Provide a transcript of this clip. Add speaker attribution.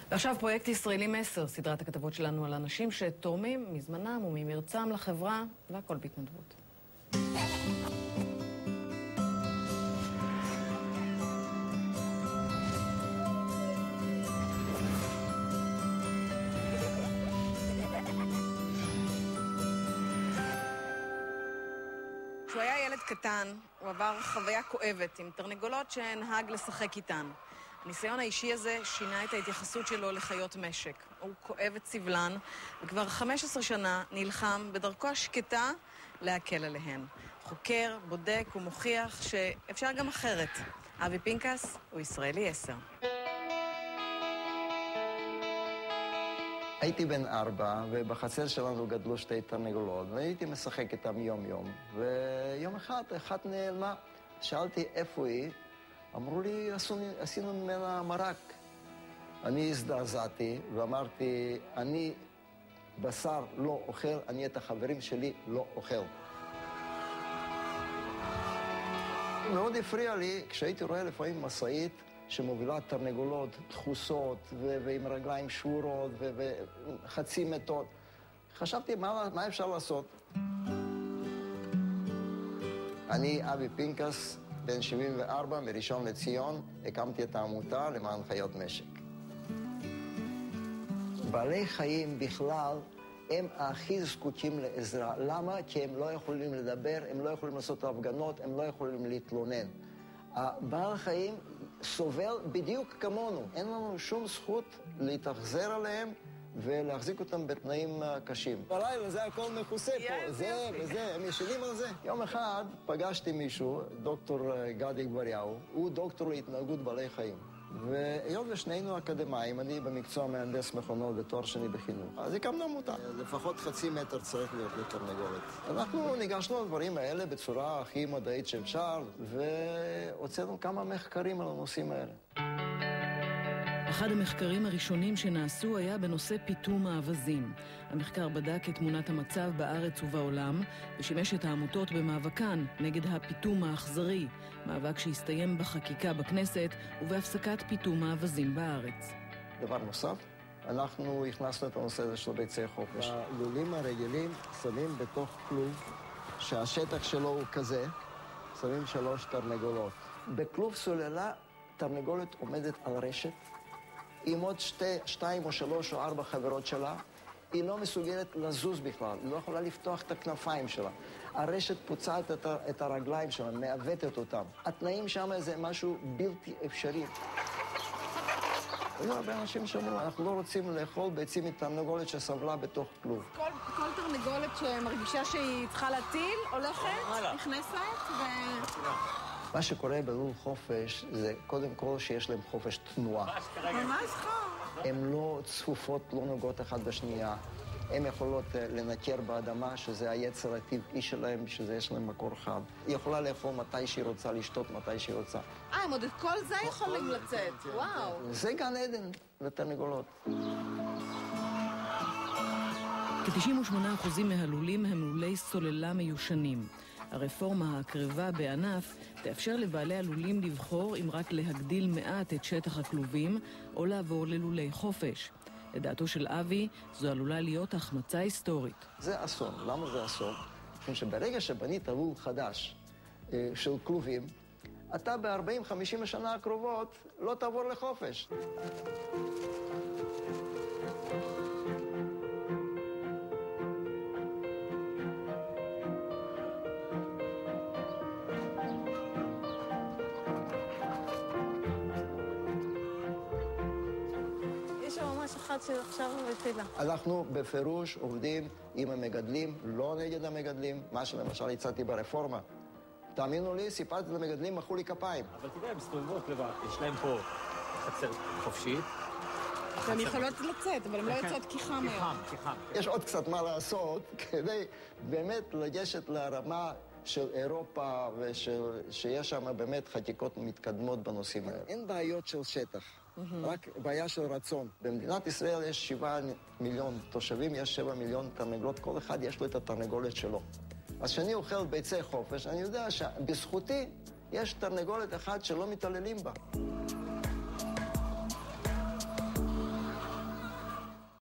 Speaker 1: ועכשיו פרויקט ישראלי 10, סדרת הכתבות שלנו על אנשים שתורמים מזמנם וממרצם לחברה, והכל בהתנדבות. כשהוא היה ילד קטן, הוא עבר חוויה כואבת עם תרנגולות שנהג לשחק איתן. הניסיון האישי הזה שינה את ההתייחסות שלו לחיות משק. הוא כואב את סבלן, וכבר 15 שנה נלחם בדרכו השקטה להקל עליהן. חוקר, בודק ומוכיח שאפשר גם אחרת. אבי פינקס הוא ישראלי 10.
Speaker 2: הייתי בן 4, ובחצר שלנו גדלו 2 תרנגולות, והייתי משחק איתם יום-יום. ויום אחד, אחת נעלמה. שאלתי איפה היא, אמרו לי, עשינו ממנה מרק. אני הזדעזעתי ואמרתי, אני בשר לא אוכל, אני את החברים שלי לא אוכל. מאוד הפריע לי כשהייתי רואה לפעמים משאית שמובילה תרנגולות דחוסות ועם רגליים שבורות וחצי מתות. חשבתי, מה אפשר לעשות? אני אבי פינקס, בן 74, מראשון לציון, הקמתי את העמותה למען חיות משק. בעלי חיים בכלל הם הכי זקוקים לעזרה. למה? כי הם לא יכולים לדבר, הם לא יכולים לעשות הפגנות, הם לא יכולים להתלונן. הבעל חיים סובל בדיוק כמונו. אין לנו שום זכות להתאכזר עליהם ולהחזיק אותם בתנאים קשים. בלילה זה הכל מכוסה פה, זה וזה, הם ישנים על זה. יום אחד פגשתי מישהו, דוקטור גדי גבריהו, הוא דוקטור להתנהגות בעלי חיים. והיות ושנינו אקדמיים, אני במקצוע מהנדס מכונות ותואר שני בחינוך, אז הקמנו עמותה. לפחות חצי מטר צריך להיות לתרנגולת. אנחנו ניגשנו לדברים האלה בצורה הכי מדעית שאפשר, והוצאנו כמה מחקרים על הנושאים האלה.
Speaker 1: אחד המחקרים הראשונים שנעשו היה בנושא פיתום האווזים. המחקר בדק את תמונת המצב בארץ ובעולם, ושימש את העמותות במאבקן נגד הפיתום האכזרי, מאבק שהסתיים בחקיקה בכנסת ובהפסקת פיתום האווזים בארץ.
Speaker 2: דבר נוסף, אנחנו הכנסנו את הנושא הזה של ביצי חופש. בלולים הרגילים שמים בתוך כלוב שהשטח שלו הוא כזה, שמים 3 תרנגולות. בכלוב סוללה תרנגולת עומדת על רשת, עם עוד 2 או 3 או 4 חברות שלה, היא לא מסוגלת לזוז בכלל, היא לא יכולה לפתוח את הכנפיים שלה. הרשת פוצעת את הרגליים שלה, מעוותת אותם. התנאים שם זה משהו בלתי אפשרי. היו הרבה אנשים שאומרים, אנחנו לא רוצים לאכול ביצים מתרנגולת שסבלה בתוך כלוב.
Speaker 3: כל תרנגולת שמרגישה שהיא צריכה להטיל, הולכת, נכנסת
Speaker 2: מה שקורה בלול חופש זה קודם כל שיש להם חופש תנועה.
Speaker 3: ממש חם.
Speaker 2: הן לא צפופות, לא נוגעות אחת בשנייה. הן יכולות לנקר באדמה, שזה היצר הטבעי שלהם, שזה יש להם מקור חם. היא יכולה לאכול מתי שהיא רוצה, לשתות מתי שהיא רוצה.
Speaker 3: הם עוד את כל זה יכולים לצאת, וואו.
Speaker 2: זה גן עדן לתרנגולות.
Speaker 1: כ-98% מהלולים הם לולי סוללה מיושנים. הרפורמה הקרבה בענף תאפשר לבעלי הלולים לבחור אם רק להגדיל מעט את שטח הכלובים או לעבור ללולי חופש. לדעתו של אבי, זו עלולה להיות החמצה היסטורית.
Speaker 2: זה אסון. למה זה אסון? משום שברגע שבנית לול חדש של כלובים, אתה ב-40-50 השנה הקרובות לא תעבור לחופש.
Speaker 3: שעכשיו התחילה.
Speaker 2: אנחנו בפירוש עובדים עם המגדלים, לא נגד המגדלים, מה שלמשל הצעתי ברפורמה. תאמינו לי, סיפרתי למגדלים, מחאו לי כפיים.
Speaker 4: אבל תראה, הם מסתובבות לבד, יש להם פה חצר חופשית.
Speaker 3: הן יכולות לצאת, אבל הן לא יוצאות כי חם היום.
Speaker 2: יש עוד קצת מה לעשות כדי באמת לגשת לרמה של אירופה ושיש שם באמת חקיקות מתקדמות בנושאים האלה. אין בעיות של שטח. רק בעיה של רצון. במדינת ישראל יש 7 מיליון תושבים, יש 7 מיליון תרנגולות, כל אחד יש לו את התרנגולת שלו. אז כשאני אוכל ביצי חופש, אני יודע שבזכותי יש תרנגולת אחת שלא מתעללים בה.